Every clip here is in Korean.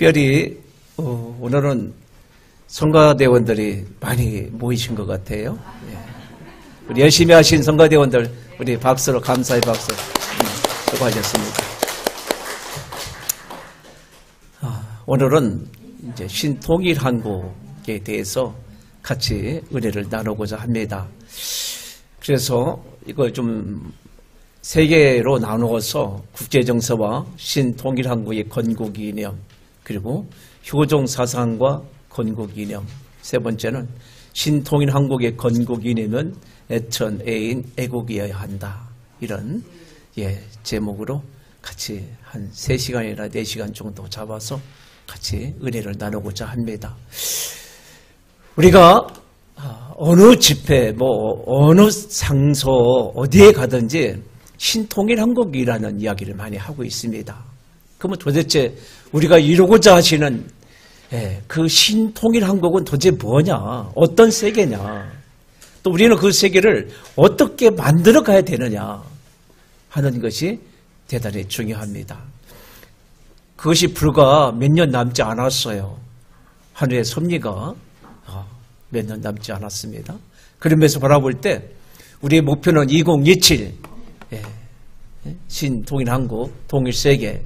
특별히 오늘은 성가대원들이 많이 모이신 것 같아요. 예. 우리 열심히 하신 성가대원들 우리 박수로 감사의 박수 수고하셨습니다. 오늘은 이제 신통일한국에 대해서 같이 은혜를 나누고자 합니다. 그래서 이걸 좀 세 개로 나누어서 국제정서와 신통일한국의 건국이념, 그리고 효종사상과 건국이념, 세 번째는 신통일한국의 건국이념은 애천 애인 애국이어야 한다. 이런 제목으로 같이 한 3시간이나 4시간 정도 잡아서 같이 은혜를 나누고자 합니다. 우리가 어느 집회, 어느 장소, 어디에 가든지 신통일한국이라는 이야기를 많이 하고 있습니다. 그러면 도대체 우리가 이루고자 하시는 그 신통일한국은 도대체 뭐냐? 어떤 세계냐? 또 우리는 그 세계를 어떻게 만들어 가야 되느냐 하는 것이 대단히 중요합니다. 그것이 불과 몇 년 남지 않았어요. 하늘의 섭리가 몇 년 남지 않았습니다. 그러면서 바라볼 때 우리의 목표는 2027 신통일한국, 통일세계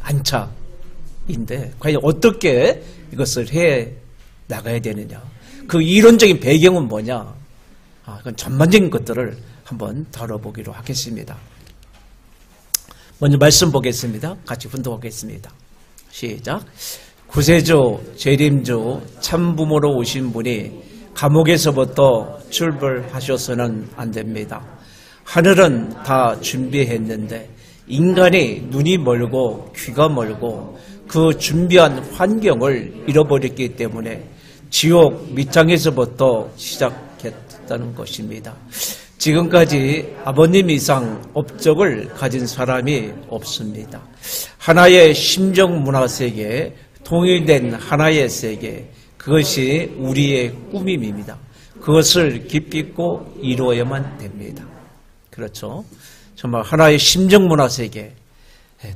안착인데 과연 어떻게 이것을 해 나가야 되느냐? 그 이론적인 배경은 뭐냐? 그건 전반적인 것들을 한번 다뤄보기로 하겠습니다. 먼저 말씀 보겠습니다. 같이 분독하겠습니다. 시작. 구세주, 재림주, 참부모로 오신 분이 감옥에서부터 출발하셔서는 안 됩니다. 하늘은 다 준비했는데 인간이 눈이 멀고 귀가 멀고 그 준비한 환경을 잃어버렸기 때문에 지옥 밑장에서부터 시작했다는 것입니다. 지금까지 아버님 이상 업적을 가진 사람이 없습니다. 하나의 심정문화세계, 통일된 하나의 세계, 그것이 우리의 꿈입니다. 그것을 깊이 있고 이루어야만 됩니다. 그렇죠. 정말 하나의 심정문화세계,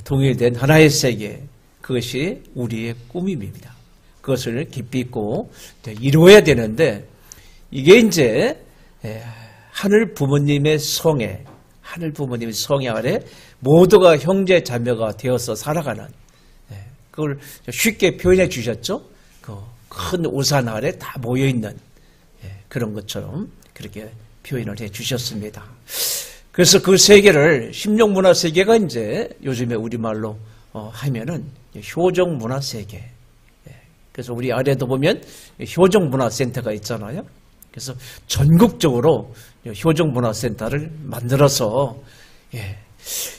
통일된 하나의 세계, 그것이 우리의 꿈입니다. 그것을 깊이 있고 이루어야 되는데 이게 이제 하늘 부모님의 성애, 하늘 부모님의 성애 아래 모두가 형제 자매가 되어서 살아가는, 그걸 쉽게 표현해 주셨죠. 그 큰 우산 아래 다 모여 있는 그런 것처럼 그렇게 표현을 해 주셨습니다. 그래서 그 세계를 심령문화 세계가 이제 요즘에 우리말로 하면은 효정문화 세계. 그래서 우리 아래도 보면 효정문화센터가 있잖아요. 그래서 전국적으로 효정문화센터를 만들어서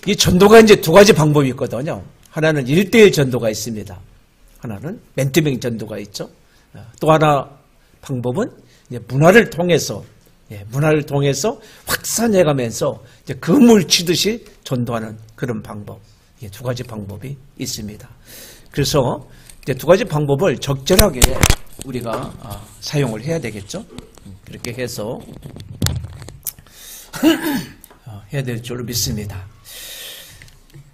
이 전도가 이제 두 가지 방법이 있거든요. 하나는 1:1 전도가 있습니다. 하나는 맨투맨 전도가 있죠. 또 하나 방법은 이제 문화를 통해서 확산해가면서 이제 그물 치듯이 전도하는 그런 방법. 두 가지 방법이 있습니다. 그래서 이제 두 가지 방법을 적절하게 우리가 사용을 해야 되겠죠. 그렇게 해서 해야 될 줄로 믿습니다.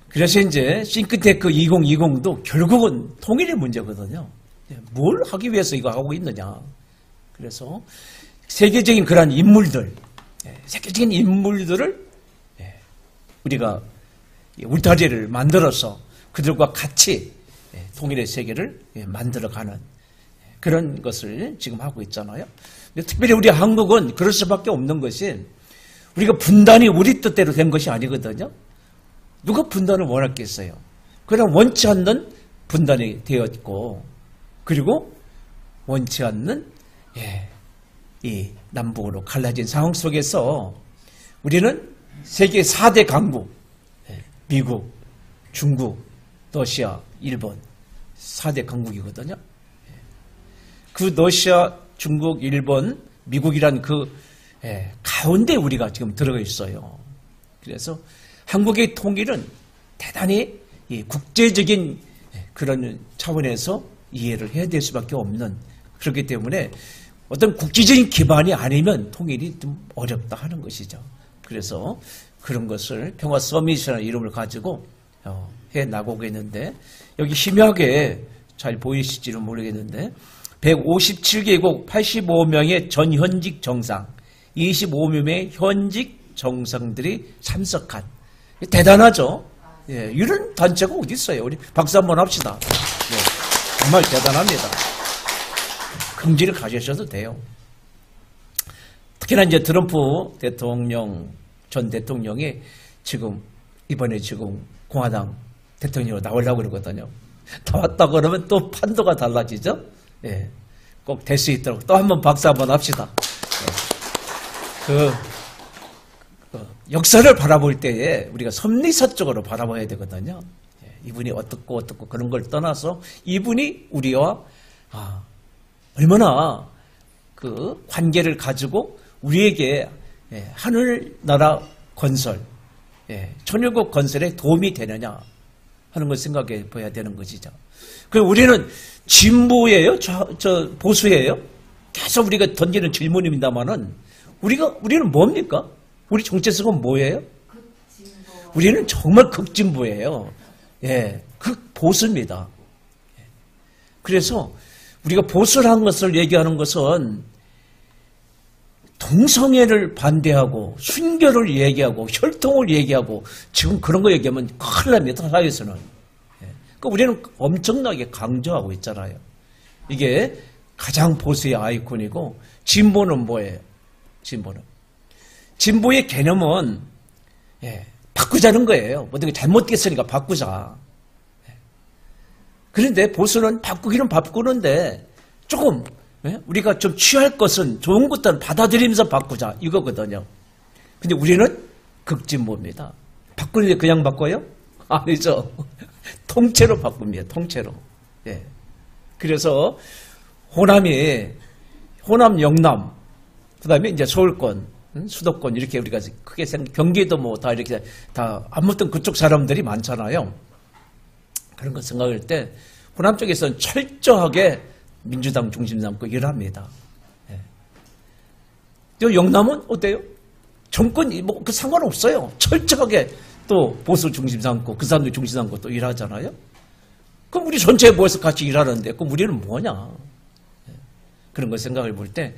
그래서 이제 싱크테크 2020도 결국은 통일의 문제거든요. 뭘 하기 위해서 이거 하고 있느냐. 그래서 세계적인 그런 인물들, 세계적인 인물들을 우리가 울타리를 만들어서 그들과 같이 통일의 세계를 만들어가는 그런 것을 지금 하고 있잖아요. 근데 특별히 우리 한국은 그럴 수밖에 없는 것이 우리가 분단이 우리 뜻대로 된 것이 아니거든요. 누가 분단을 원했겠어요? 그냥 원치 않는 분단이 되었고, 그리고 원치 않는 이 남북으로 갈라진 상황 속에서 우리는 세계 4대 강국, 미국, 중국, 러시아, 일본 4대 강국이거든요. 그 러시아, 중국, 일본, 미국이란 그 가운데 우리가 지금 들어가 있어요. 그래서 한국의 통일은 대단히 국제적인 그런 차원에서 이해를 해야 될 수밖에 없는, 그렇기 때문에 어떤 국제적인 기반이 아니면 통일이 좀 어렵다 하는 것이죠. 그래서 그런 것을 평화 서밋이라는 이름을 가지고 해 나가고 있는데, 여기 희미하게 잘 보이실지는 모르겠는데 157개국 85명의 전현직 정상, 25명의 현직 정상들이 참석한 대단하죠. 예, 이런 단체가 어디 있어요? 우리 박수 한번 합시다. 네, 정말 대단합니다. 긍지를 가지셔도 돼요. 특히나 이제 트럼프 대통령, 전 대통령이 이번에 공화당 대통령으로 나오려고 그러거든요. 나왔다 그러면 또 판도가 달라지죠? 예. 꼭 될 수 있도록 또 한번 박수 한번 합시다. 예. 역사를 바라볼 때에 우리가 섭리사적으로 바라봐야 되거든요. 예. 이분이 어떻고 그런 걸 떠나서 이분이 우리와 얼마나 그 관계를 가지고 우리에게 하늘나라 건설, 천일국 건설에 도움이 되느냐 하는 걸 생각해 봐야 되는 것이죠. 그럼 우리는 진보예요? 보수예요? 계속 우리가 던지는 질문입니다만은 우리는 뭡니까? 우리 정체성은 뭐예요? 극진보. 우리는 정말 극진보예요. 예, 극보수입니다. 그래서 우리가 보수라는 것을 얘기하는 것은 동성애를 반대하고 순교를 얘기하고 혈통을 얘기하고 지금 그런 거 얘기하면 큰일 납니다. 사회에서는. 그러니까 우리는 엄청나게 강조하고 있잖아요. 이게 가장 보수의 아이콘이고 진보는 뭐예요? 진보의 개념은 바꾸자는 거예요. 어떻게 잘못됐으니까 바꾸자. 그런데 보수는 바꾸기는 바꾸는데 조금 우리가 좀 취할 것은 좋은 것들은 받아들이면서 바꾸자 이거거든요. 근데 우리는 극진보입니다. 바꾸는데 그냥 바꿔요? 아니죠. 통째로 바꿉니다. 통째로. 예. 그래서 호남, 영남, 그 다음에 이제 서울권, 수도권 이렇게 우리가 크게 경기도 뭐 다 이렇게 다 아무튼 그쪽 사람들이 많잖아요. 그런 거 생각할 때 호남 쪽에서는 철저하게 민주당 중심 삼고 일합니다. 예. 또 영남은 어때요? 정권이 뭐 그 상관없어요. 철저하게 또 보수 중심 삼고 그 사람들 중심 삼고 또 일하잖아요. 그럼 우리 전체에 모여서 같이 일하는데 그럼 우리는 뭐냐? 예. 그런 걸 생각을 볼 때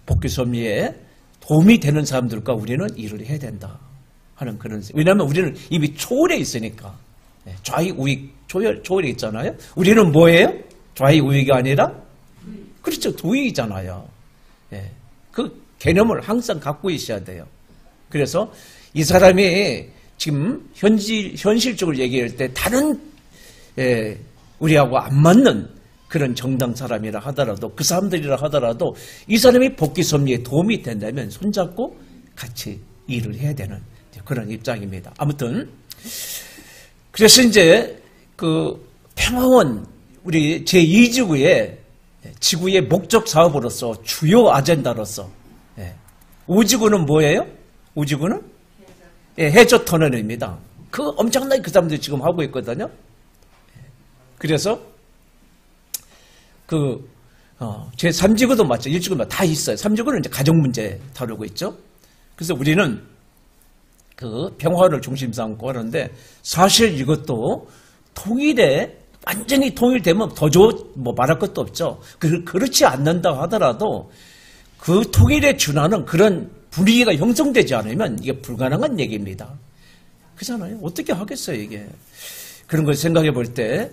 복귀 섭리에 도움이 되는 사람들과 우리는 일을 해야 된다 하는 그런. 왜냐하면 우리는 이미 초월에 있으니까 좌익 우익 초월에 있잖아요. 우리는 뭐예요? 좌익 우익이 아니라 그렇죠. 도익이잖아요. 예. 그 개념을 항상 갖고 있어야 돼요. 그래서 이 사람이 지금 현실적으로 얘기할 때 다른 우리하고 안 맞는 그런 정당 사람이라 하더라도 그 사람들이라 하더라도 이 사람이 복귀 섭리에 도움이 된다면 손잡고 같이 일을 해야 되는 그런 입장입니다. 아무튼 그래서 이제 그 평화원 우리 제2지구의 지구의 목적 사업으로서 주요 아젠다로서 5지구는 뭐예요? 5지구는 해저 터널입니다. 그 엄청나게 그 사람들이 지금 하고 있거든요. 그래서 제3지구도 맞죠. 1지구도 다 있어요. 3지구는 이제 가정 문제 다루고 있죠. 그래서 우리는 그 평화를 중심 삼고 하는데 사실 이것도 완전히 통일되면 더 뭐 말할 것도 없죠. 그렇지 않는다 하더라도 그 통일에 준하는 그런 분위기가 형성되지 않으면 이게 불가능한 얘기입니다. 그렇잖아요. 어떻게 하겠어요, 이게. 그런 걸 생각해 볼 때,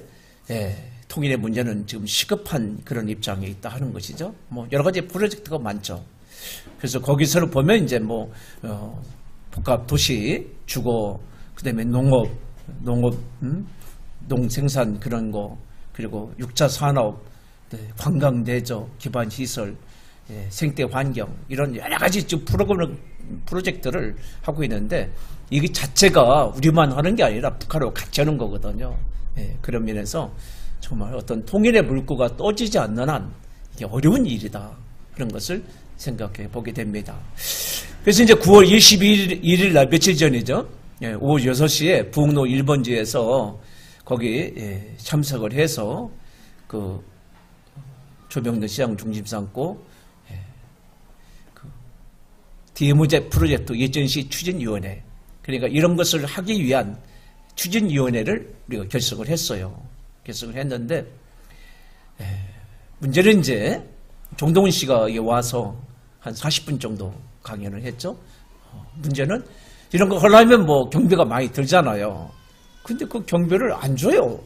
통일의 문제는 지금 시급한 그런 입장에 있다 하는 것이죠. 뭐, 여러 가지 프로젝트가 많죠. 그래서 거기서는 보면 이제 복합 도시, 주거, 그 다음에 농업, 농생산 그런 거, 그리고 6차 산업, 관광 대저, 기반 시설, 생태 환경, 이런 여러 가지 프로젝트를 하고 있는데, 이게 자체가 우리만 하는 게 아니라 북한하고 같이 하는 거거든요. 그런 면에서 정말 어떤 통일의 물꼬가 떠지지 않는 한 이게 어려운 일이다. 그런 것을 생각해 보게 됩니다. 그래서 이제 9월 21일 날 며칠 전이죠. 오후 6시에 부흥로 1번지에서 거기 참석을 해서 그 조병래 시장 중심 삼고 DMZ 프로젝트 예전시 추진위원회, 그러니까 이런 것을 하기 위한 추진위원회를 우리가 결석을 했어요. 결성을 했는데, 문제는 이제 정동훈 씨가 와서 한 40분 정도 강연을 했죠. 문제는 이런 거 하려면 뭐 경비가 많이 들잖아요. 근데 그 경비를 안 줘요.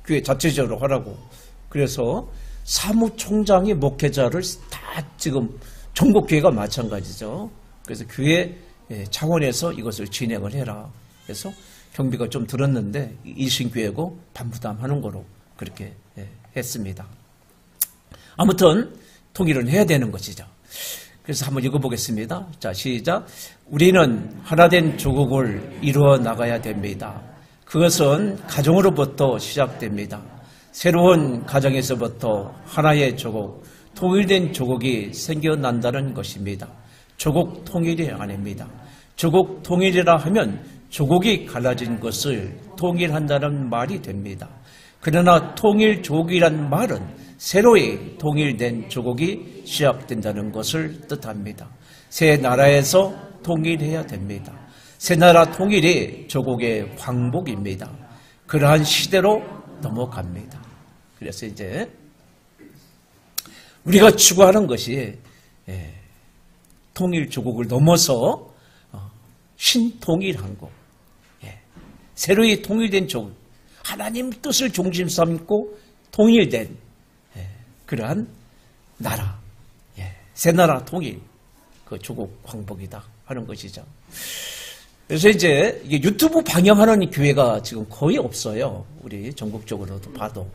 교회 자체적으로 하라고. 그래서 사무총장이 목회자를 다 지금 전국 교회가 마찬가지죠. 그래서 교회 차원에서 이것을 진행을 해라. 그래서 경비가 좀 들었는데 일신교회고 반부담하는 거로 그렇게 했습니다. 아무튼 통일은 해야 되는 것이죠. 그래서 한번 읽어보겠습니다. 자, 시작. 우리는 하나된 조국을 이루어 나가야 됩니다. 그것은 가정으로부터 시작됩니다. 새로운 가정에서부터 하나의 조국, 통일된 조국이 생겨난다는 것입니다. 조국 통일이 아닙니다. 조국 통일이라 하면 조국이 갈라진 것을 통일한다는 말이 됩니다. 그러나 통일조국이란 말은 새로이 통일된 조국이 시작된다는 것을 뜻합니다. 새 나라에서 통일해야 됩니다. 새 나라 통일이 조국의 광복입니다. 그러한 시대로 넘어갑니다. 그래서 이제 우리가 추구하는 것이 통일 조국을 넘어서 신통일 한국, 새로이 통일된 조국, 하나님 뜻을 중심 삼고 통일된 그러한 나라, 새 나라 통일, 그 조국 광복이다 하는 것이죠. 그래서 이제 이게 유튜브 방영하는 교회가 지금 거의 없어요. 우리 전국적으로도 봐도.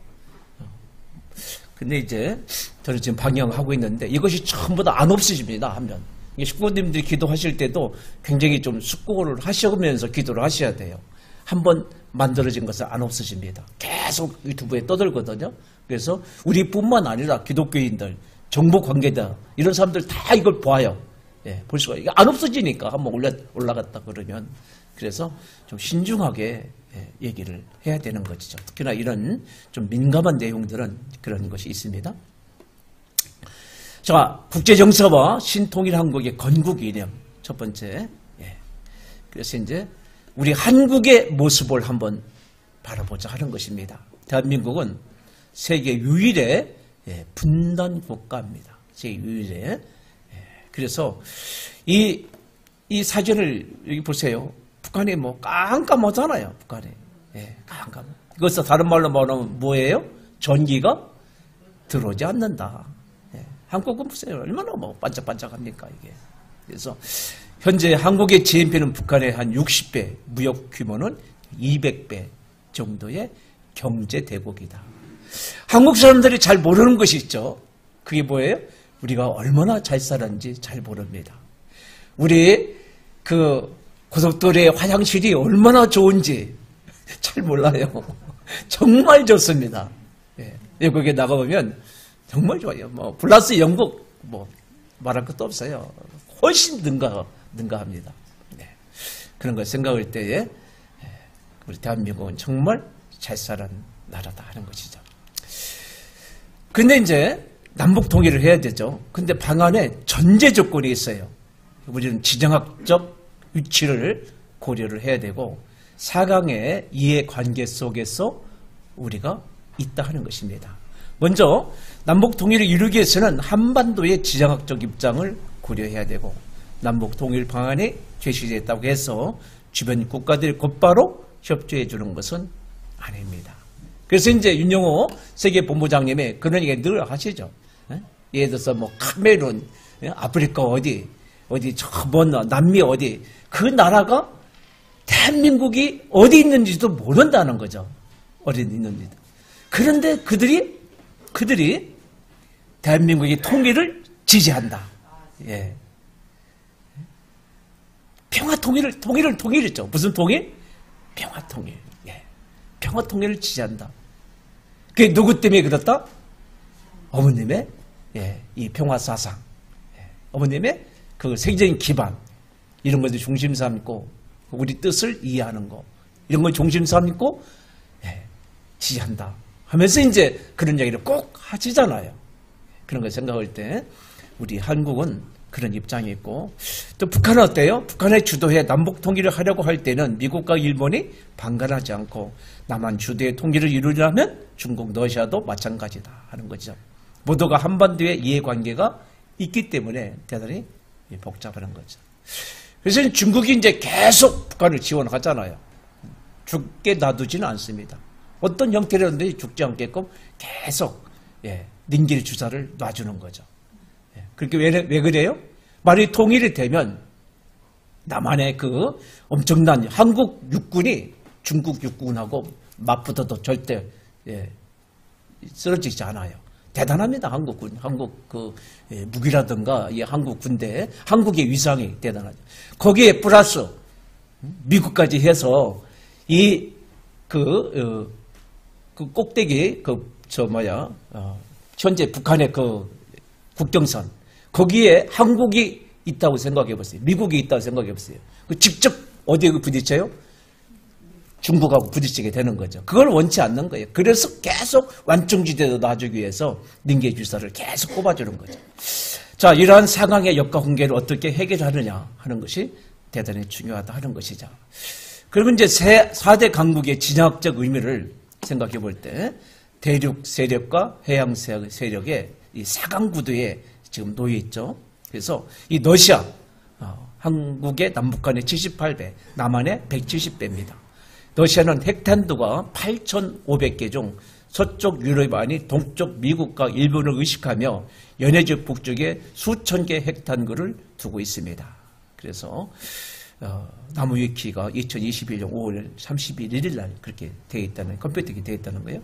근데 이제 저는 지금 방영하고 있는데 이것이 전부 다 안 없어집니다. 하면 식구님들이 기도하실 때도 굉장히 좀 숙고를 하시면서 기도를 하셔야 돼요. 한번 만들어진 것은 안 없어집니다. 계속 유튜브에 떠들거든요. 그래서 우리뿐만 아니라 기독교인들, 정보 관계자 이런 사람들 다 이걸 봐요. 볼 수가 이게 안 없어지니까 한번 올라갔다 그러면 그래서 좀 신중하게 얘기를 해야 되는 것이죠. 특히나 이런 좀 민감한 내용들은 그런 것이 있습니다. 자, 국제정서와 신통일 한국의 건국 이념 첫 번째. 그래서 이제 우리 한국의 모습을 한번 바라보자 하는 것입니다. 대한민국은 세계 유일의 분단 국가입니다. 세계 유일의. 그래서 이 사진을 여기 보세요. 북한이 뭐 깜깜하잖아요. 북한이. 깜깜. 이것도 다른 말로 말하면 뭐예요? 전기가 들어오지 않는다. 한국은 보세요. 얼마나 뭐 반짝반짝합니까 이게. 그래서 현재 한국의 GNP는 북한의 한 60배, 무역 규모는 200배 정도의 경제 대국이다. 한국 사람들이 잘 모르는 것이 있죠. 그게 뭐예요? 우리가 얼마나 잘 살았는지 잘 모릅니다. 우리 그 고속도로의 화장실이 얼마나 좋은지 잘 몰라요. 정말 좋습니다. 외국에 나가보면 정말 좋아요. 뭐 플러스 영국 뭐 말할 것도 없어요. 훨씬 능가합니다. 그런 걸 생각할 때에 우리 대한민국은 정말 잘 살은 나라다 하는 것이죠. 근데 이제 남북 통일을 해야 되죠. 근데 방안에 전제 조건이 있어요. 우리는 지정학적 위치를 고려를 해야 되고 4강의 이해관계 속에서 우리가 있다 하는 것입니다. 먼저 남북 통일을 이루기 위해서는 한반도의 지정학적 입장을 고려해야 되고 남북 통일 방안이 제시됐다고 해서 주변 국가들이 곧바로 협조해 주는 것은 아닙니다. 그래서 이제 윤영호 세계본부장님이 그런 얘기 늘 하시죠. 예를 들어서 뭐 카메룬, 아프리카 어디 저 먼 남미 어디 그 나라가 대한민국이 어디 있는지도 모른다는 거죠. 어디 있는지도. 그런데 그들이 대한민국의 통일을 지지한다. 평화 통일이죠. 무슨 통일? 평화 통일. 평화 통일을 지지한다. 그게 누구 때문에 그렇다? 어머님의 이 평화 사상, 어머님의 그 세계적인 기반 이런 것을 중심 삼고 우리 뜻을 이해하는 거 이런 걸 중심 삼고 지지한다 하면서 이제 그런 얘기를 꼭 하시잖아요. 그런 걸 생각할 때 우리 한국은 그런 입장이 있고, 또 북한은 어때요? 북한의 주도해 남북 통일을 하려고 할 때는 미국과 일본이 방관하지 않고 남한 주도의 통일을 이루려면 중국, 러시아도 마찬가지다 하는 거죠. 모두가 한반도의 이해관계가 있기 때문에 대단히 복잡한 거죠. 그래서 중국이 이제 계속 북한을 지원하잖아요. 죽게 놔두지는 않습니다. 어떤 형태로든지 죽지 않게끔 계속 닝길 주사를 놔주는 거죠. 그렇게 왜 그래요? 만약에 통일이 되면 남한의 그 엄청난 한국 육군이 중국 육군하고 맞붙어도 절대 쓰러지지 않아요. 대단합니다. 한국군, 한국 그 무기라든가 이 한국 군대, 한국의 위상이 대단하죠. 거기에 플러스 미국까지 해서 이 그 꼭대기 현재 북한의 그 국경선 거기에 한국이 있다고 생각해 보세요. 미국이 있다고 생각해 보세요. 직접 어디에 부딪혀요? 중국하고 부딪히게 되는 거죠. 그걸 원치 않는 거예요. 그래서 계속 완충지대로 놔주기 위해서 닝게 주사를 계속 꼽아주는 거죠. 자, 이러한 상황의 역학관계를 어떻게 해결하느냐 하는 것이 대단히 중요하다 하는 것이죠. 그러면 이제 4대 강국의 진화학적 의미를 생각해 볼 때 대륙 세력과 해양 세력의 이 4강 구도에 지금 놓여 있죠. 그래서 이 러시아, 한국의 남북한의 78배, 남한의 170배입니다. 러시아는 핵탄두가 8,500개 중 서쪽 유럽이 아닌 동쪽 미국과 일본을 의식하며 연해주 북쪽에 수천 개 핵탄두를 두고 있습니다. 그래서 나무위키가 2021년 5월 31일 날 그렇게 되어 있다는, 컴퓨터에 되어 있다는 거예요.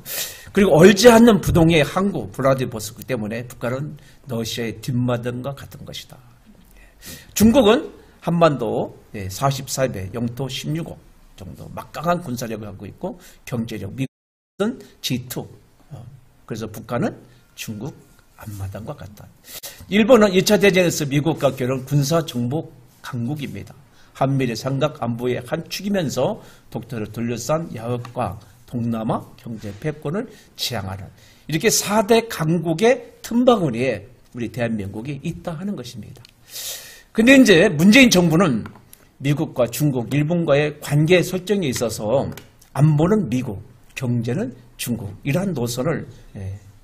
그리고 얼지 않는 부동의 항구 블라디보스크 때문에 북한은 러시아의 뒷마당과 같은 것이다. 중국은 한반도 44배, 영토 16억 정도 막강한 군사력을 갖고 있고 경제력, 미국은 G2. 그래서 북한은 중국 앞마당과 같다. 일본은 2차 대전에서 미국과 결혼 군사 정복 강국입니다. 한미일 삼각 안보의 한 축이면서 독도를 둘러싼 야흑과 동남아 경제 패권을 지향하는 이렇게 4대 강국의 틈바구니에 우리 대한민국이 있다 하는 것입니다. 근데 이제 문재인 정부는 미국과 중국, 일본과의 관계 설정에 있어서 안보는 미국, 경제는 중국 이러한 노선을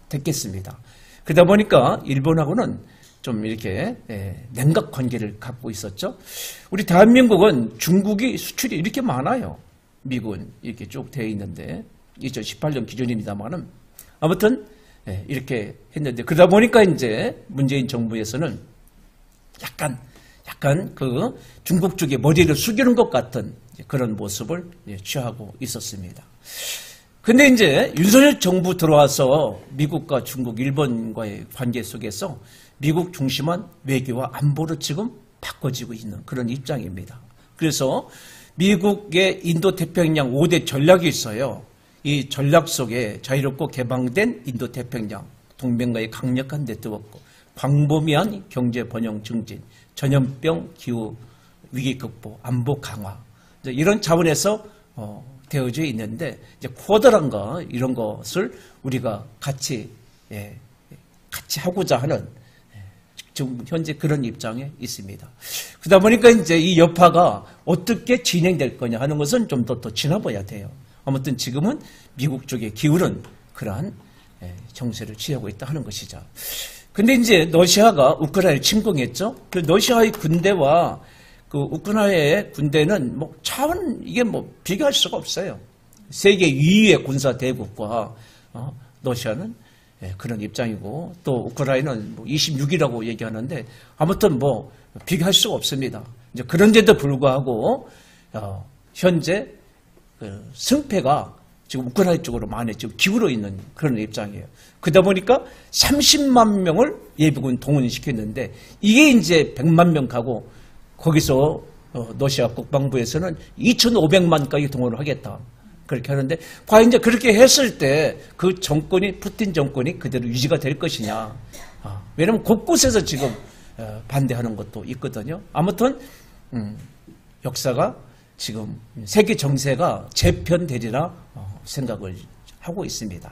택했습니다. 그러다 보니까 일본하고는 좀 이렇게 냉각 관계를 갖고 있었죠. 우리 대한민국은 중국이 수출이 이렇게 많아요. 미국은 이렇게 쭉 되어 있는데 2018년 기준입니다만은 아무튼 이렇게 했는데 그러다 보니까 이제 문재인 정부에서는 약간 그 중국 쪽에 머리를 숙이는 것 같은 그런 모습을 취하고 있었습니다. 근데 이제 윤석열 정부 들어와서 미국과 중국, 일본과의 관계 속에서 미국 중심한 외교와 안보로 지금 바꿔지고 있는 그런 입장입니다. 그래서 미국의 인도태평양 5대 전략이 있어요. 이 전략 속에 자유롭고 개방된 인도태평양, 동맹과의 강력한 네트워크, 광범위한 경제 번영 증진, 전염병 기후 위기 극복, 안보 강화 이런 차원에서 되어져 있는데 이제 쿼드란가 이런 것을 우리가 같이 하고자 하는 지금 현재 그런 입장에 있습니다. 그러다 보니까 이제 이 여파가 어떻게 진행될 거냐 하는 것은 좀 더 지나봐야 돼요. 아무튼 지금은 미국 쪽에 기울은 그러한 정세를 취하고 있다 하는 것이죠. 근데 이제 러시아가 우크라이나를 침공했죠. 그 러시아의 군대와 그 우크라이나의 군대는 뭐 차원 이게 뭐 비교할 수가 없어요. 세계 2위의 군사 대국과 러시아는 그런 입장이고 또 우크라이나는 뭐 26이라고 얘기하는데 아무튼 뭐 비교할 수가 없습니다. 이제 그런데도 불구하고 현재 그 승패가 지금 우크라이나 쪽으로 많이 지금 기울어 있는 그런 입장이에요. 그러다 보니까 30만 명을 예비군 동원시켰는데 이게 이제 100만 명 가고 거기서 러시아 국방부에서는 2,500만까지 동원을 하겠다. 그렇게 하는데 과연 이제 그렇게 했을 때 그 정권이 푸틴 정권이 그대로 유지가 될 것이냐. 왜냐하면 곳곳에서 지금 반대하는 것도 있거든요. 아무튼 역사가 지금 세계 정세가 재편되리라 생각을 하고 있습니다.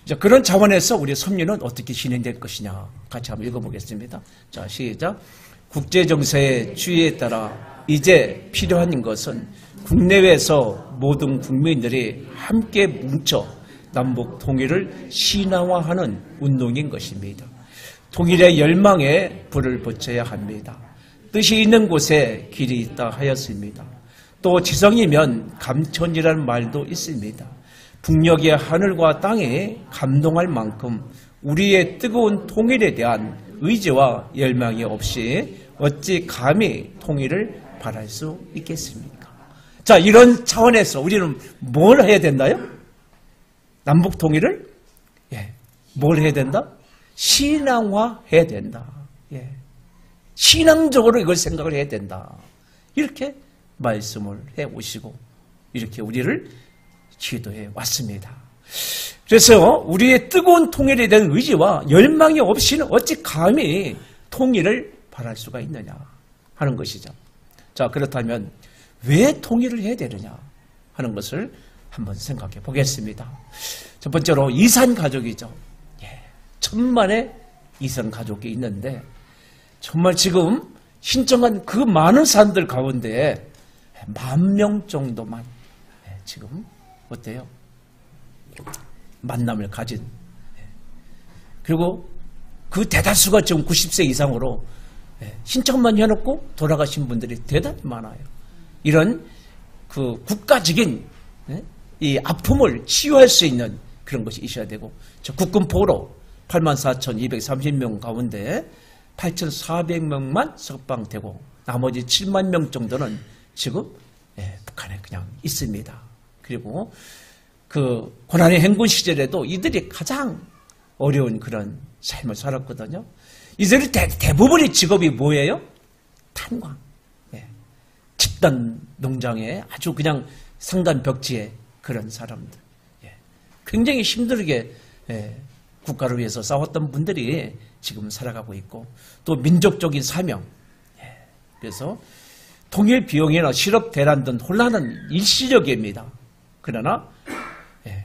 자, 그런 차원에서 우리 섭리는 어떻게 진행될 것이냐 같이 한번 읽어보겠습니다. 자, 시작. 국제정세의 추이에 따라 이제 필요한 것은 국내외에서 모든 국민들이 함께 뭉쳐 남북 통일을 신화화하는 운동인 것입니다. 통일의 열망에 불을 붙여야 합니다. 뜻이 있는 곳에 길이 있다 하였습니다. 또 지성이면 감천이라는 말도 있습니다. 북녘의 하늘과 땅에 감동할 만큼 우리의 뜨거운 통일에 대한 의지와 열망이 없이 어찌 감히 통일을 바랄 수 있겠습니까? 자, 이런 차원에서 우리는 뭘 해야 된다요? 남북 통일을? 예. 뭘 해야 된다? 신앙화해야 된다. 예. 신앙적으로 이걸 생각을 해야 된다. 이렇게 말씀을 해 오시고 이렇게 우리를 기도해 왔습니다. 그래서 우리의 뜨거운 통일에 대한 의지와 열망이 없이는 어찌 감히 통일을 바랄 수가 있느냐 하는 것이죠. 자, 그렇다면 왜 통일을 해야 되느냐 하는 것을 한번 생각해 보겠습니다. 첫 번째로 이산 가족이죠. 예, 천만의 이산 가족이 있는데 정말 지금 신청한 그 많은 사람들 가운데 10,000명 정도만 지금 어때요? 만남을 가진. 그리고 그 대다수가 지금 90세 이상으로 신청만 해놓고 돌아가신 분들이 대단히 많아요. 이런 그 국가적인 이 아픔을 치유할 수 있는 그런 것이 있어야 되고, 저 국군포로 84,230명 가운데 8,400명만 석방되고 나머지 7만 명 정도는 지금 북한에 그냥 있습니다. 그리고 그 고난의 행군 시절에도 이들이 가장 어려운 그런 삶을 살았거든요. 이들이 대부분의 직업이 뭐예요? 탄광. 집단 농장에 아주 그냥 상단 벽지에 그런 사람들. 굉장히 힘들게 국가를 위해서 싸웠던 분들이 지금 살아가고 있고, 또 민족적인 사명. 그래서 통일 비용이나 실업 대란 등 혼란은 일시적입니다. 그러나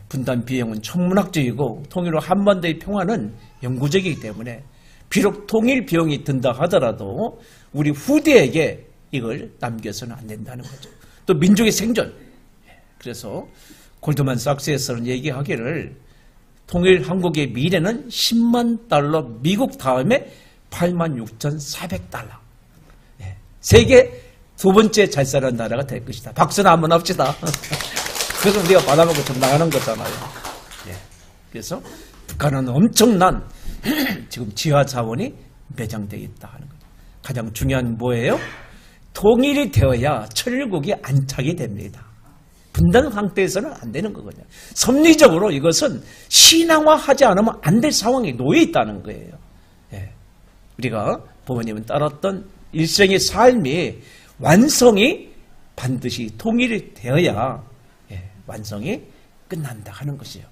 분단 비용은 천문학적이고 통일 후 한반도의 평화는 영구적이기 때문에 비록 통일 비용이 든다 하더라도 우리 후대에게 이걸 남겨서는 안 된다는 거죠. 또 민족의 생존. 그래서 골드만삭스에서는 얘기하기를 통일 한국의 미래는 10만 달러, 미국 다음에 86,400달러. 세계 두 번째 잘 사는 나라가 될 것이다. 박수나 한번 합시다. 그래서 우리가 받아먹고 좀 나가는 거잖아요. 그래서 북한은 엄청난 지금 지하 자원이 매장되어 있다 하는 거죠. 가장 중요한 뭐예요? 통일이 되어야 천일국이 안착이 됩니다. 분단 상태에서는 안 되는 거거든요. 섭리적으로 이것은 신앙화하지 않으면 안 될 상황에 놓여 있다는 거예요. 우리가 부모님은 따랐던 일생의 삶이 완성이 반드시 통일이 되어야 완성이 끝난다 하는 것이요.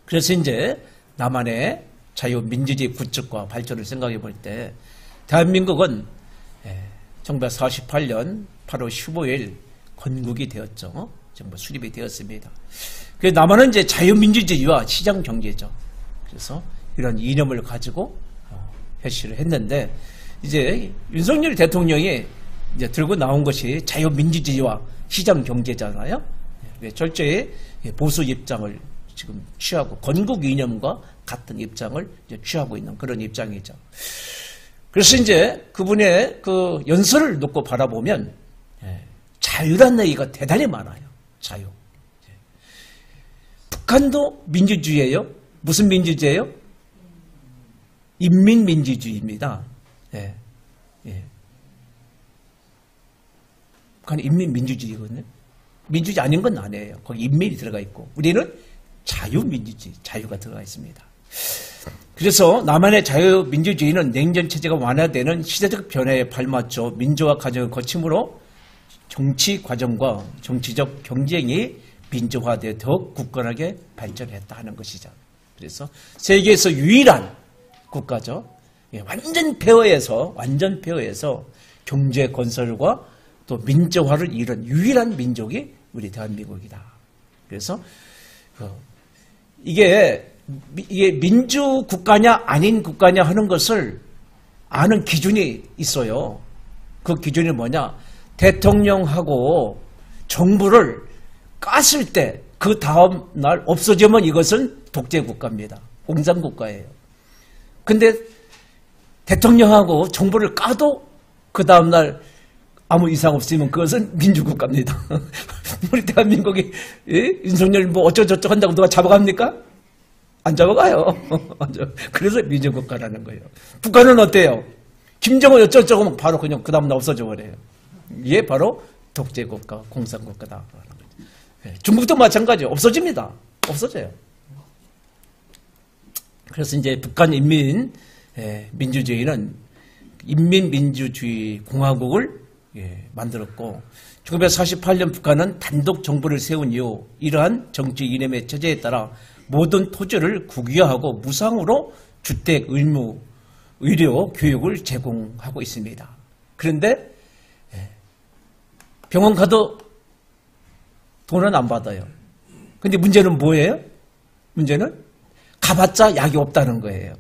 그래서 이제 남한의 자유민주주의 구축과 발전을 생각해 볼 때 대한민국은 1948년 8월 15일 건국이 되었죠. 정부 수립이 되었습니다. 그래서 남한은 이제 자유민주주의와 시장경제죠. 그래서 이런 이념을 가지고 해시를 했는데, 이제 윤석열 대통령이 이제 들고 나온 것이 자유민주주의와 시장경제잖아요. 철저히 보수 입장을 지금 취하고 건국 이념과 같은 입장을 이제 취하고 있는 그런 입장이죠. 그래서 이제 그분의 그 연설을 놓고 바라보면 자유란 얘기가 대단히 많아요. 자유. 북한도 민주주의예요. 무슨 민주주의예요? 인민민주주의입니다. 북한은 인민민주주의거든요. 민주주의 아닌 건 아니에요. 거기 인민이 들어가 있고, 우리는 자유민주주의, 자유가 들어가 있습니다. 그래서 남한의 자유민주주의는 냉전체제가 완화되는 시대적 변화에 발맞춰 민주화 과정을 거침으로 정치 과정과 정치적 경쟁이 민주화되어 더욱 굳건하게 발전했다 하는 것이죠. 그래서 세계에서 유일한 국가죠. 완전 폐허에서 경제 건설과 또 민주화를 이룬 유일한 민족이 우리 대한민국이다. 그래서 이게 민주국가냐 아닌 국가냐 하는 것을 아는 기준이 있어요. 그 기준이 뭐냐? 대통령하고 정부를 깠을 때 그 다음 날 없어지면 이것은 독재국가입니다. 공산국가예요. 근데 대통령하고 정부를 까도 그 다음 날 아무 이상 없으면 그것은 민주국가입니다. 우리 대한민국이 윤석열 뭐 어쩌고저쩌고 한다고 누가 잡아갑니까? 안 잡아가요. 그래서 민주국가라는 거예요. 북한은 어때요? 김정은 어쩌고저쩌고 바로 그냥 그 다음날 없어져 버려요. 이게 바로 독재국가, 공산국가다. 중국도 마찬가지예요. 없어집니다. 없어져요. 그래서 이제 북한 민주주의는 인민민주주의 공화국을 만들었고 1948년 북한은 단독 정부를 세운 이후 이러한 정치 이념의 체제에 따라 모든 토지를 국유화하고 무상으로 주택, 의무, 의료, 교육을 제공하고 있습니다. 그런데 병원 가도 돈은 안 받아요. 근데 문제는 뭐예요? 문제는 가봤자 약이 없다는 거예요.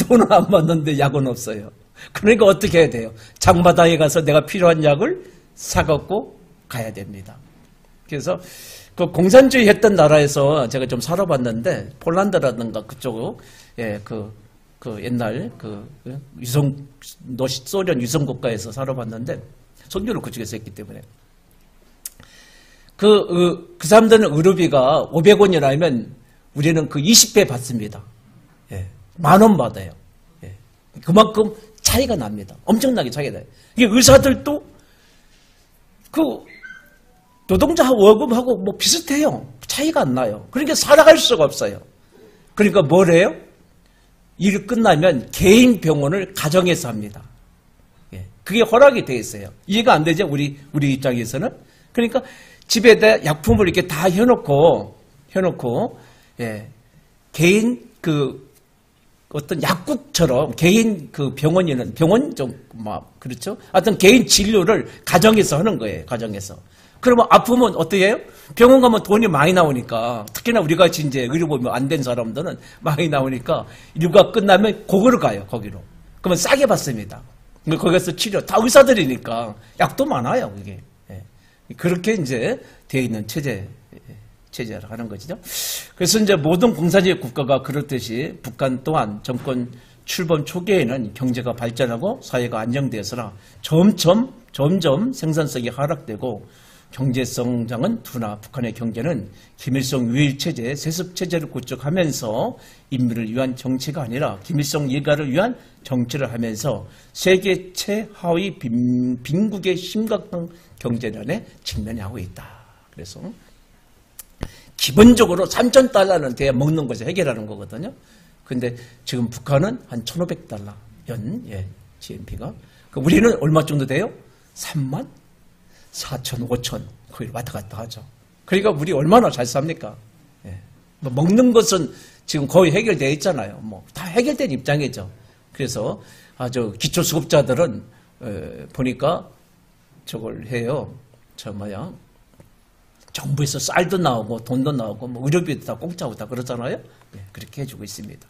돈은 안 받는데 약은 없어요. 그러니까 어떻게 해야 돼요? 장마당에 가서 내가 필요한 약을 사갖고 가야 됩니다. 그래서 그 공산주의 했던 나라에서 제가 좀 살아봤는데 폴란드라든가 그쪽 그 옛날 소련 유성국가에서 살아봤는데 선교를 그쪽에서 했기 때문에 그 사람들은 의료비가 500원이라면 우리는 그 20배 받습니다. 10,000원 받아요. 그만큼 차이가 납니다. 엄청나게 차이가 나요. 이게 의사들도 그 노동자 월급하고 뭐 비슷해요. 차이가 안 나요. 그러니까 살아갈 수가 없어요. 그러니까 뭐래요? 일 끝나면 개인 병원을 가정에서 합니다. 그게 허락이 되어 있어요. 이해가 안 되죠? 우리 입장에서는. 그러니까 집에다 약품을 이렇게 다 해놓고 개인 어떤 약국처럼 개인 병원 그렇죠? 하여튼 개인 진료를 가정에서 하는 거예요. 가정에서. 그러면 아프면 어떻게 해요? 병원 가면 돈이 많이 나오니까, 특히나 우리 같이 이제 의료보험 안 된 사람들은 많이 나오니까, 일과 끝나면 거기로 가요, 거기로. 그러면 싸게 받습니다. 거기서 치료, 다 의사들이니까, 약도 많아요, 그게. 그렇게 이제 되어 있는 체제라 하는 거죠. 그래서 이제 모든 공산주의 국가가 그렇듯이 북한 또한 정권 출범 초기에는 경제가 발전하고 사회가 안정되어서나 점점 생산성이 하락되고 경제 성장은 둔화, 북한의 경제는 김일성 유일체제, 세습체제를 구축하면서 인민을 위한 정치가 아니라 김일성 일가를 위한 정치를 하면서 세계 최하위 빈국의 심각한 경제난에 직면하고 있다. 그래서 기본적으로 3,000달러는 돼야 먹는 것을 해결하는 거거든요. 근데 지금 북한은 한 1,500달러 GNP가. 우리는 얼마 정도 돼요? 3만? 4천, 5천 거의 왔다 갔다 하죠. 그러니까 우리 얼마나 잘 삽니까? 뭐 먹는 것은 지금 거의 해결되어 있잖아요. 뭐 다 해결된 입장이죠. 그래서 아주 기초수급자들은 보니까 저걸 해요. 정부에서 쌀도 나오고 돈도 나오고 뭐 의료비도 다 공짜고 다 그러잖아요. 그렇게 해주고 있습니다.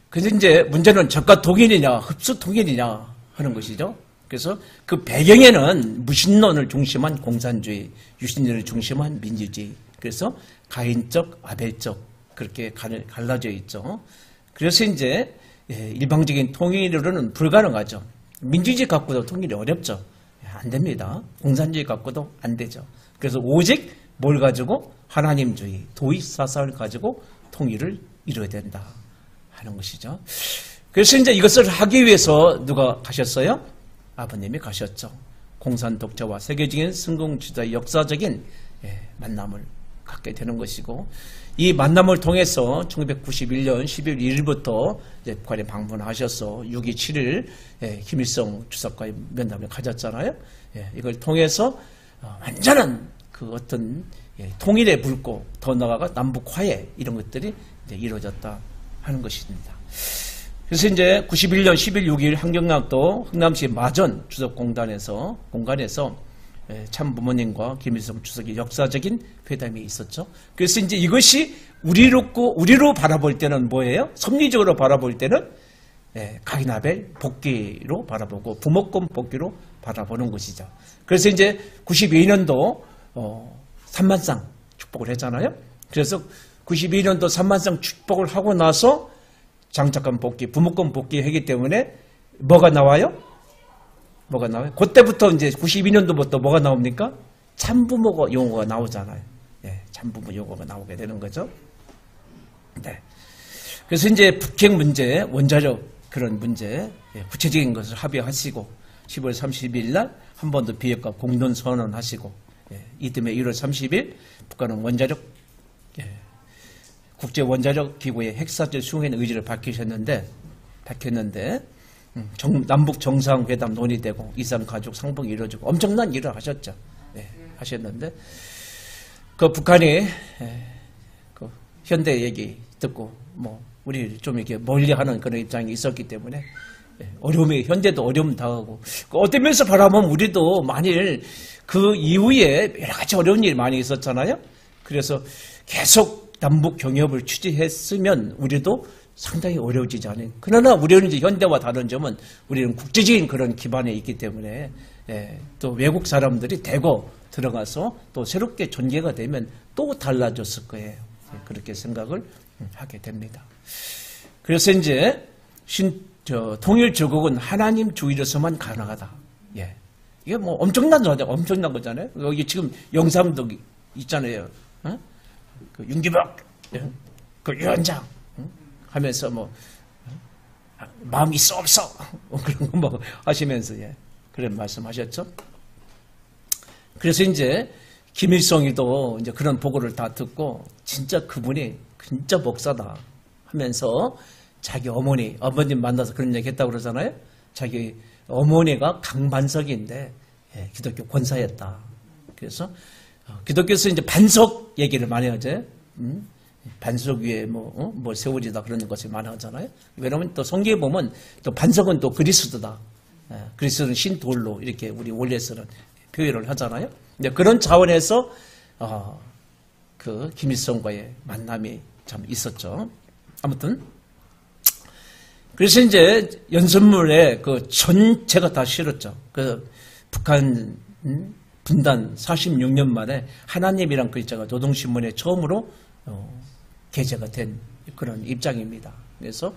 그래서 이제 문제는 저가 통일이냐 흡수 통일이냐 하는 것이죠. 그래서 그 배경에는 무신론을 중심한 공산주의, 유신론을 중심한 민주주의. 그래서 가인적, 아벨적 그렇게 갈라져 있죠. 그래서 이제 일방적인 통일으로는 불가능하죠. 민주주의 갖고도 통일이 어렵죠. 안 됩니다. 공산주의 갖고도 안 되죠. 그래서 오직 뭘 가지고 하나님주의, 도의사상을 가지고 통일을 이루어야 된다 하는 것이죠. 그래서 이제 이것을 하기 위해서 누가 가셨어요? 아버님이 가셨죠. 공산 독재와 세계적인 성공주의의 역사적인 만남을 갖게 되는 것이고 이 만남을 통해서 1991년 12월 1일부터 북한에 방문하셔서 6월 7일 김일성 주석과의 면담을 가졌잖아요. 이걸 통해서 완전한 그 어떤 통일에 붉고 더 나아가 남북 화해 이런 것들이 이제 이루어졌다 하는 것입니다. 그래서 이제 91년 11월 6일 한경락도 흥남시 마전 주석공간에서 참부모님과 김일성 주석의 역사적인 회담이 있었죠. 그래서 이제 이것이 우리로 바라볼 때는 뭐예요? 섭리적으로 바라볼 때는 가인 아벨 복귀로 바라보고 부목금 복귀로 바라보는 것이죠. 그래서 이제 92년도 3만쌍 축복을 했잖아요. 그래서 92년도 3만쌍 축복을 하고 나서 장착금 복귀, 부목금 복귀하기 때문에 뭐가 나와요? 뭐가 나와요? 그때부터 이제 92년도부터 뭐가 나옵니까? 참부모 용어가 나오잖아요. 참부모 용어가 나오게 되는 거죠. 네. 그래서 이제 북핵 문제, 원자력 그런 문제, 구체적인 것을 합의하시고 10월 30일 날 한 번 더 비핵화 공동 선언하시고 이듬해 1월 30일 북한은 원자력 국제 원자력 기구의 핵사절 수행 의지를 밝혔는데 남북 정상회담 논의되고 이산 가족 상봉이 이루어지고 엄청난 일을 하셨죠. 하셨는데 그 북한이 그 현대 얘기 듣고 뭐 우리 좀 이렇게 멀리하는 그런 입장이 있었기 때문에 현재도 어려움 당하고 어떤 면에서 바라보면 우리도 만일 그 이후에 여러 가지 어려운 일이 많이 있었잖아요. 그래서 계속 남북 경협을 취재했으면 우리도 상당히 어려워지지 않아요. 그러나 우리는 이제 현대와 다른 점은 우리는 국제적인 그런 기반에 있기 때문에 또 외국 사람들이 대거 들어가서 또 새롭게 전개가 되면 또 달라졌을 거예요. 그렇게 생각을 하게 됩니다. 그래서 이제 통일 조국은 하나님 주의로서만 가능하다. 이게 뭐 엄청난 거잖아요. 여기 지금 영상도 있잖아요. 그 윤기박 그 위원장 하면서 뭐 마음이 있어 없어 그런 거 뭐 하시면서 그런 말씀하셨죠. 그래서 이제 김일성이도 이제 그런 보고를 다 듣고 진짜 그분이 진짜 목사다 하면서 자기 어머님 만나서 그런 얘기 했다고 그러잖아요. 자기 어머니가 강반석인데 기독교 권사였다. 그래서 기독교에서 이제 반석 얘기를 많이 하죠. 반석 위에 뭐 세월이다 그런 것을 많이 하잖아요. 왜냐하면 또 성경에 보면 또 반석은 또 그리스도다. 그리스도는 신돌로 이렇게 우리 원래서는 표현을 하잖아요. 그런 차원에서 그 김일성과의 만남이 참 있었죠. 아무튼 그래서 이제 연설문에 그 전체가 다 실었죠. 그 북한 분단 46년 만에 하나님이란 글자가 노동신문에 처음으로 게재가 된 그런 입장입니다. 그래서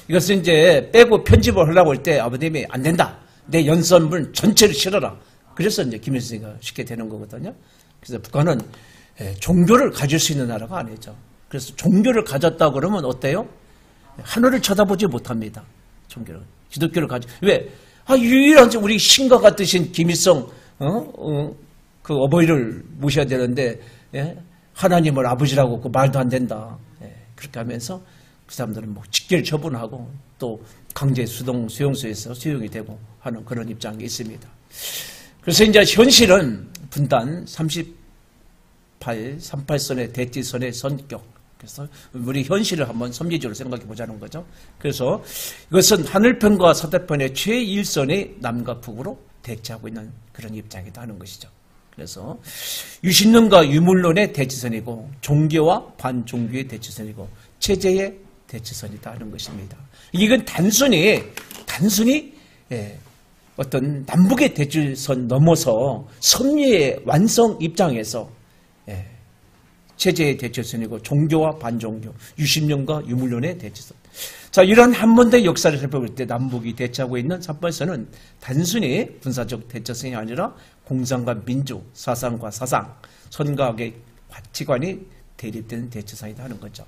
이것을 이제 빼고 편집을 하려고 할 때 아버님이 안 된다. 내 연설문 전체를 실어라. 그래서 이제 김일성이 쉽게 되는 거거든요. 그래서 북한은 종교를 가질 수 있는 나라가 아니죠. 그래서 종교를 가졌다 그러면 어때요? 하늘을 쳐다보지 못합니다. 종교를. 기독교를 왜? 유일한 우리 신과 같으신 김일성, 그 어버이를 모셔야 되는데, 하나님을 아버지라고 그 말도 안 된다. 그렇게 하면서 그 사람들은 뭐 직결 처분하고 또 강제 수용소에서 수용이 되고 하는 그런 입장이 있습니다. 그래서 이제 현실은 분단 38선의 대지선의 성격. 그래서 우리 현실을 한번 섭리적으로 생각해 보자는 거죠. 그래서 이것은 하늘편과 서대편의 최일선의 남과 북으로 대치하고 있는 그런 입장이다 하는 것이죠. 그래서 유신론과 유물론의 대치선이고 종교와 반종교의 대치선이고 체제의 대치선이다 하는 것입니다. 이건 단순히 어떤 남북의 대치선 넘어서 섭리의 완성 입장에서 체제의 대치선이고 종교와 반종교, 유신론과 유물론의 대치선. 자, 이런 한반도의 역사를 살펴볼 때 남북이 대치하고 있는 3번선은 단순히 군사적 대치선이 아니라 공상과 민주, 사상과 사상, 선과학의 가치관이 대립되는 대치선이다 하는 거죠.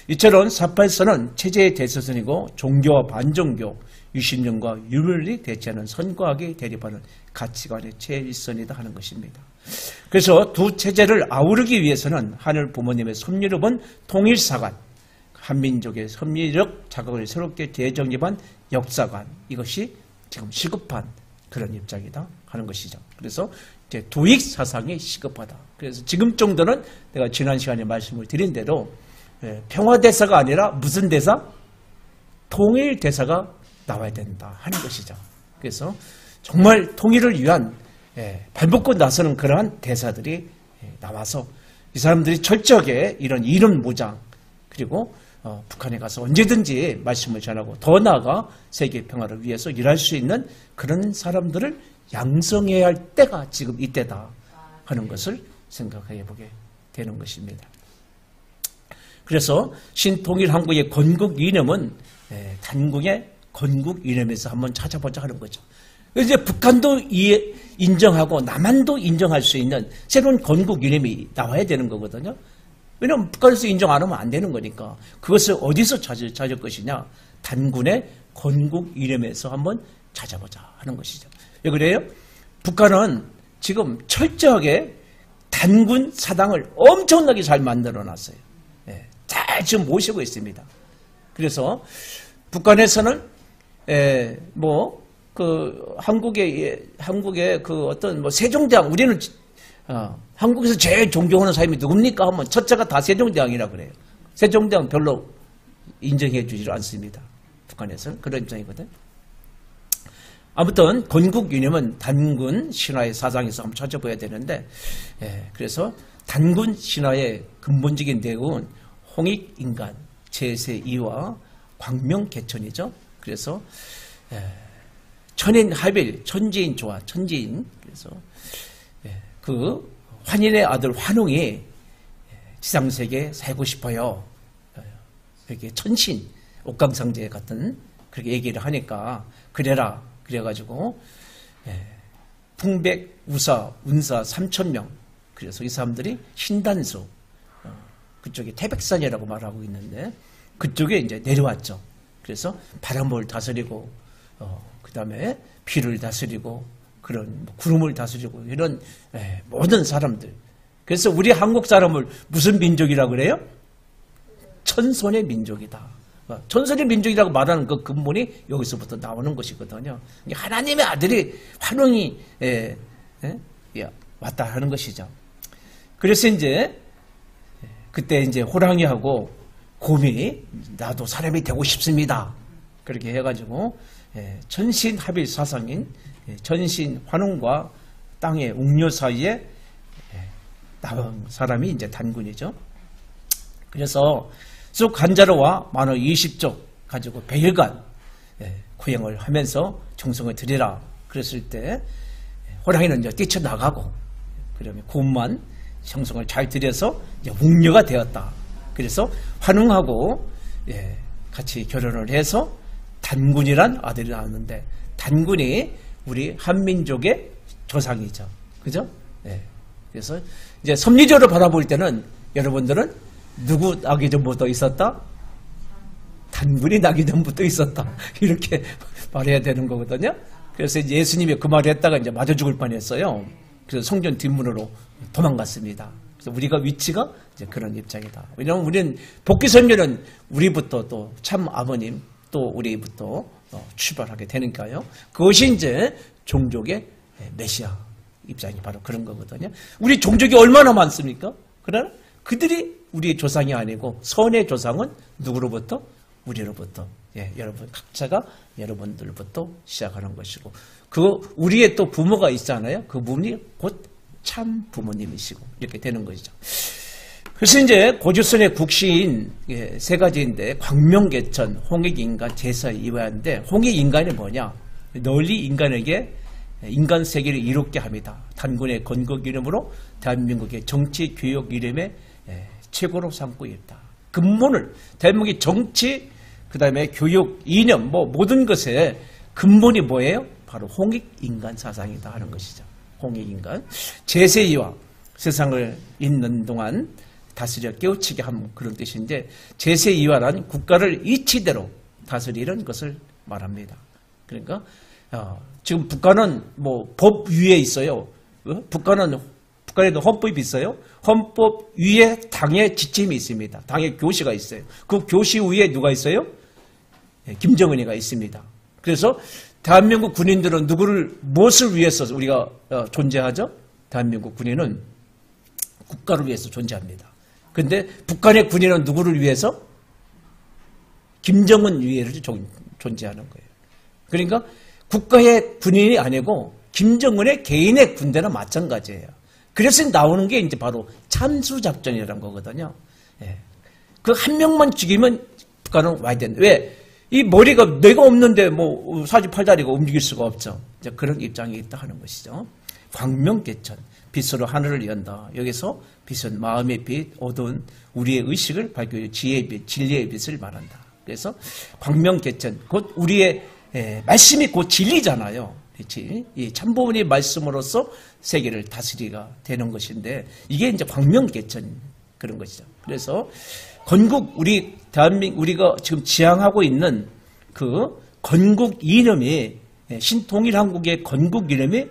이처럼 4.8선은 체제의 대치선이고 종교와 반종교, 유신론과 유물이 대치하는 선과학이 대립하는 가치관의 최일선이다 하는 것입니다. 그래서 두 체제를 아우르기 위해서는 하늘 부모님의 섭리로 본 통일사관, 한민족의 섭리적 자각을 새롭게 재정립한 역사관, 이것이 지금 시급한 그런 입장이다 하는 것이죠. 그래서 이제 도익 사상이 시급하다. 그래서 지금 정도는 내가 지난 시간에 말씀을 드린 대로 평화대사가 아니라 무슨 대사? 통일대사가 나와야 된다 하는 것이죠. 그래서 정말 통일을 위한 발벗고 나서는 그러한 대사들이 나와서 이 사람들이 철저하게 이런 이론 무장 그리고 북한에 가서 언제든지 말씀을 전하고 더 나아가 세계 평화를 위해서 일할 수 있는 그런 사람들을 양성해야 할 때가 지금 이때다 하는 것을 생각해 보게 되는 것입니다. 그래서 신통일한국의 건국 이념은 단군의 건국 이념에서 한번 찾아보자 하는 거죠. 이제 북한도 인정하고 남한도 인정할 수 있는 새로운 건국 이념이 나와야 되는 거거든요. 왜냐하면 북한에서 인정 안 하면 안 되는 거니까. 그것을 어디서 찾을 것이냐. 단군의 건국 이념에서 한번 찾아보자 하는 것이죠. 왜 그래요? 북한은 지금 철저하게 단군 사당을 엄청나게 잘 만들어 놨어요. 잘 지금 모시고 있습니다. 그래서 북한에서는 한국의 그 어떤 세종대왕, 우리는 한국에서 제일 존경하는 사람이 누굽니까 하면 첫째가 다 세종대왕이라 그래요. 세종대왕 별로 인정해 주지 않습니다. 북한에서는 그런 입장이거든. 아무튼 건국 이념은 단군 신화의 사상에서 한번 찾아봐야 되는데, 그래서 단군 신화의 근본적인 내용은 홍익인간, 제세이와 광명개천이죠. 그래서 천인합일, 천지인 조화, 천지인. 그래서 그 환인의 아들 환웅이 지상세계에 살고 싶어요. 이렇게 천신, 옥강상제 같은 그렇게 얘기를 하니까 그래라. 그래가지고 풍백, 우사, 운사 3,000명. 그래서 이 사람들이 신단수, 그쪽에 태백산이라고 말하고 있는데 그쪽에 이제 내려왔죠. 그래서 바람을 다스리고 그 다음에 비를 다스리고 그런 구름을 다스리고 이런 모든 사람들. 그래서 우리 한국 사람을 무슨 민족이라고 그래요? 천손의 민족이다. 천손의 민족이라고 말하는 그 근본이 여기서부터 나오는 것이거든요. 하나님의 아들이 환웅이 왔다 하는 것이죠. 그래서 이제 그때 이제 호랑이하고 곰이 나도 사람이 되고 싶습니다. 그렇게 해가지고 천신합일 사상인 천신 환웅과 땅의 웅녀 사이에 나온 사람이 이제 단군이죠. 그래서 쑥 한자로와 만호 20쪽 가지고 100일간 구행을 하면서 정성을 드리라. 그랬을 때 호랑이는 이제 뛰쳐나가고 그러면 곰만 정성을 잘 들여서 이제 웅녀가 되었다. 그래서 환웅하고 같이 결혼을 해서 단군이란 아들이 나왔는데 단군이 우리 한민족의 조상이죠. 그죠? 그래서 이제 섭리적으로 바라볼 때는 여러분들은 누구 나기 전부터 있었다? 단군이 나기 전부터 있었다. 이렇게 말해야 되는 거거든요. 그래서 이제 예수님이 그 말을 했다가 이제 맞아 죽을 뻔했어요. 그래서 성전 뒷문으로 도망갔습니다. 그래서 우리가 위치가 이제 그런 입장이다. 왜냐하면 우리는 복귀선교는 우리부터 또 참 아버님 또 우리부터 출발하게 되니까요. 그것이 이제 종족의 메시아 입장이 바로 그런 거거든요. 우리 종족이 얼마나 많습니까? 그러나 그들이 우리의 조상이 아니고 선의 조상은 누구로부터? 우리로부터. 여러분 각자가 여러분들부터 시작하는 것이고 우리의 또 부모가 있잖아요. 그 부모님이 곧 참 부모님이시고 이렇게 되는 것이죠. 그래서 이제 고조선의 국시인 세 가지인데 광명개천, 홍익인간, 제사이화인데 홍익인간이 뭐냐? 널리 인간에게 인간 세계를 이롭게 합니다. 단군의 건국 이름으로 대한민국의 정치, 교육 이름에 최고로 삼고 있다. 근본을 대한민국의 정치, 그 다음에 교육, 이념, 모든 것의 근본이 뭐예요? 바로 홍익인간 사상이다 하는 것이죠. 홍익인간. 제세이화, 세상을 있는 동안 다스려 깨우치게 하는 그런 뜻인데 제세이화란 국가를 이치대로 다스리는 것을 말합니다. 그러니까 지금 북한은 법 위에 있어요. 북한에도 헌법이 있어요. 헌법 위에 당의 지침이 있습니다. 당의 교시가 있어요. 그 교시 위에 누가 있어요? 김정은이가 있습니다. 그래서 대한민국 군인들은 무엇을 위해서 우리가 존재하죠? 대한민국 군인은 국가를 위해서 존재합니다. 그런데 북한의 군인은 누구를 위해서? 김정은 위해서 존재하는 거예요. 그러니까 국가의 군인이 아니고 김정은의 개인의 군대나 마찬가지예요. 그래서 나오는 게 이제 바로 참수작전이라는 거거든요. 예. 그 한 명만 죽이면 북한은 와야 된다. 왜? 이 머리가 내가 없는데 뭐 사지팔다리가 움직일 수가 없죠. 이제 그런 입장이 있다 하는 것이죠. 광명개천, 빛으로 하늘을 연다. 여기서 빛은 마음의 빛, 어두운 우리의 의식을 밝혀요. 지혜의 빛, 진리의 빛을 말한다. 그래서 광명개천, 곧 우리의 말씀이 곧 진리잖아요. 그렇지? 이 참부모의 말씀으로서 세계를 다스리가 되는 것인데 이게 이제 광명개천 그런 것이죠. 그래서 건국 우리 대한민국 우리가 지금 지향하고 있는 그 건국 이념이 신통일한국의 건국 이념이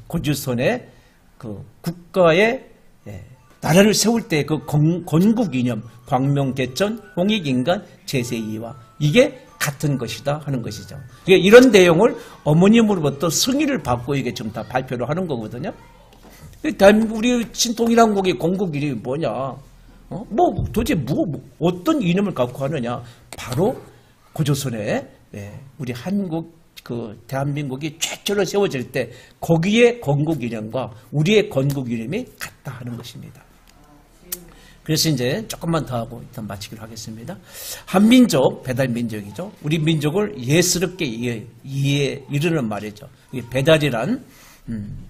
고조선의 그 국가의 나라를 세울 때 그 건국 이념 광명개천 홍익인간 제세이와 이게 같은 것이다 하는 것이죠. 이런 내용을 어머님으로부터 승인을 받고 이게 지금 다 발표를 하는 거거든요. 우리 신통일한국의 건국 이념이 뭐냐? 도대체 어떤 이념을 갖고 하느냐? 바로 고조선에 우리 한국 그 대한민국이 최초로 세워질 때 거기에 건국 이념과 우리의 건국 이념이 같다 하는 것입니다. 그래서 이제 조금만 더 하고 일단 마치기로 하겠습니다. 한민족, 배달민족이죠. 우리 민족을 예스럽게 이르는 말이죠. 배달이란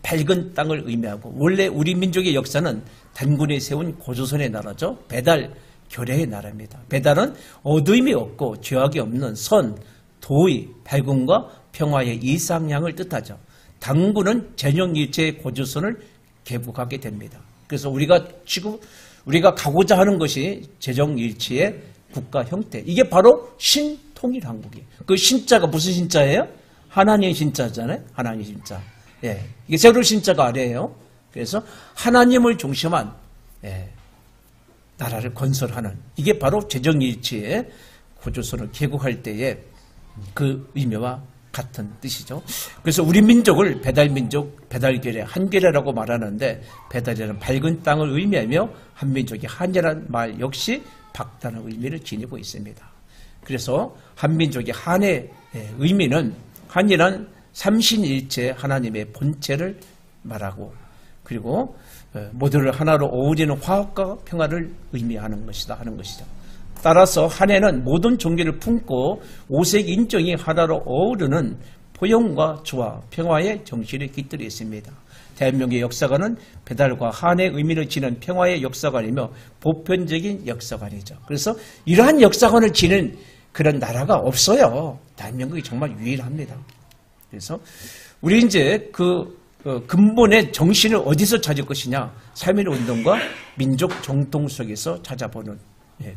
밝은 땅을 의미하고 원래 우리 민족의 역사는 단군이 세운 고조선의 나라죠. 배달, 교례의 나라입니다. 배달은 어두움이 없고 죄악이 없는 선, 도의, 밝음과 평화의 이상향을 뜻하죠. 단군은 전형일체의 고조선을 개국하게 됩니다. 그래서 우리가 가고자 하는 것이 제정일치의 국가 형태. 이게 바로 신통일한국이에요. 그 신자가 무슨 신자예요? 하나님의 신자잖아요. 하나님의 신자. 예, 이게 새로운 신자가 아니에요. 그래서 하나님을 중심한 나라를 건설하는 이게 바로 제정일치의 고조선을 개국할 때의 그 의미와 같은 뜻이죠. 그래서 우리 민족을 배달민족, 배달계례, 한계례라고 말하는데 배달이라는 밝은 땅을 의미하며 한민족이 한이라는 말 역시 박다는 의미를 지니고 있습니다. 그래서 한민족의 한의 의미는 한이란 삼신일체 하나님의 본체를 말하고 그리고 모두를 하나로 어우리는 화합과 평화를 의미하는 것이다 하는 것이죠. 따라서 한해는 모든 종교를 품고 오색 인종이 하나로 어우르는 포용과 조화, 평화의 정신을 깃들여 있습니다. 대한민국의 역사관은 배달과 한의 의미를 지닌 평화의 역사관이며 보편적인 역사관이죠. 그래서 이러한 역사관을 지닌 그런 나라가 없어요. 대한민국이 정말 유일합니다. 그래서 우리 이제 그 근본의 정신을 어디서 찾을 것이냐? 3.1운동과 민족 정통 속에서 찾아보는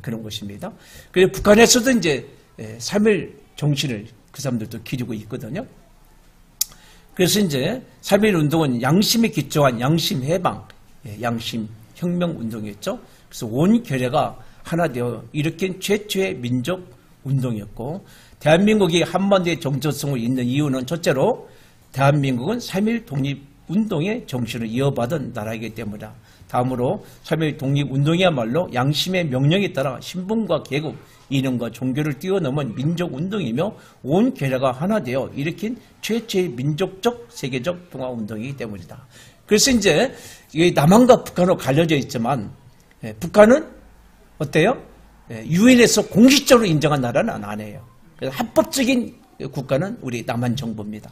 그런 것입니다. 그래서 북한에서도 이제 3.1 정신을 그 사람들도 기르고 있거든요. 그래서 이제 3.1 운동은 양심에 기초한 양심 해방, 양심 혁명 운동이었죠. 그래서 온 교례가 하나 되어 일으킨 최초의 민족 운동이었고, 대한민국이 한반도의 정체성을 잇는 이유는 첫째로 대한민국은 3.1 독립운동의 정신을 이어받은 나라이기 때문이다. 다음으로 3.1 독립운동이야말로 양심의 명령에 따라 신분과 계급, 이념과 종교를 뛰어넘은 민족운동이며 온 교례가 하나 되어 일으킨 최초의 민족적 세계적 통합운동이기 때문이다. 그래서 이제 남한과 북한으로 갈려져 있지만 북한은 어때요? 유엔에서 공식적으로 인정한 나라는 아니에요. 그래서 합법적인 국가는 우리 남한 정부입니다.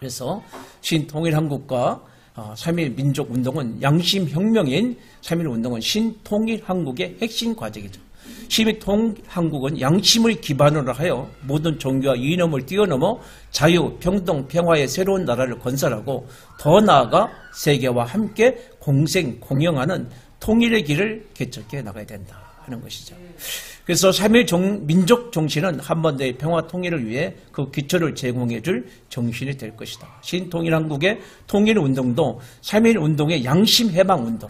그래서 신통일한국과 3.1 민족운동은 양심혁명인 3.1 운동은 신통일한국의 핵심 과제이죠. 신통일한국은 양심을 기반으로 하여 모든 종교와 이념을 뛰어넘어 자유, 평등, 평화의 새로운 나라를 건설하고 더 나아가 세계와 함께 공생, 공영하는 통일의 길을 개척해 나가야 된다 하는 것이죠. 그래서 3.1 민족 정신은 한반도의 평화 통일을 위해 그 기초를 제공해 줄 정신이 될 것이다. 신통일한국의 통일운동도 3.1 운동의 양심해방운동,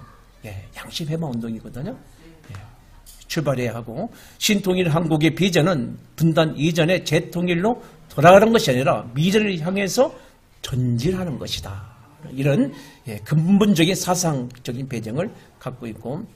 양심해방운동이거든요. 출발해야 하고, 신통일한국의 비전은 분단 이전의 재통일로 돌아가는 것이 아니라 미래를 향해서 전진하는 것이다. 이런 근본적인 사상적인 배경을 갖고 있고,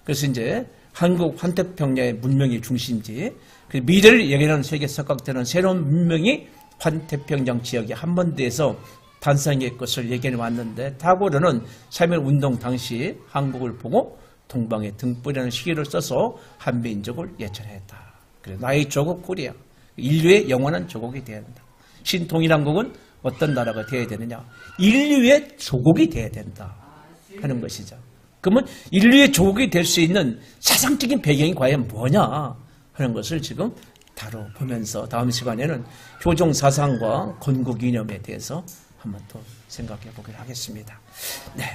그래서 이제 한국 환태평야의 문명의 중심지, 미래를 예견하는 세계 석각되는 새로운 문명이 환태평양 지역의 한반도에서 탄생의 것을 얘기해 왔는데 다고르는 3.1운동 당시 한국을 보고 동방의 등불이라는 시기를 써서 한민족을 예찬했다. 그래 나의 조국 코리아, 인류의 영원한 조국이 되어야 된다. 신통일한국은 어떤 나라가 되어야 되느냐? 인류의 조국이 되어야 된다 하는 것이죠. 그러면 인류의 조국이 될 수 있는 사상적인 배경이 과연 뭐냐 하는 것을 지금 다뤄보면서 다음 시간에는 효종사상과 건국이념에 대해서 한번 더 생각해 보기로 하겠습니다. 네.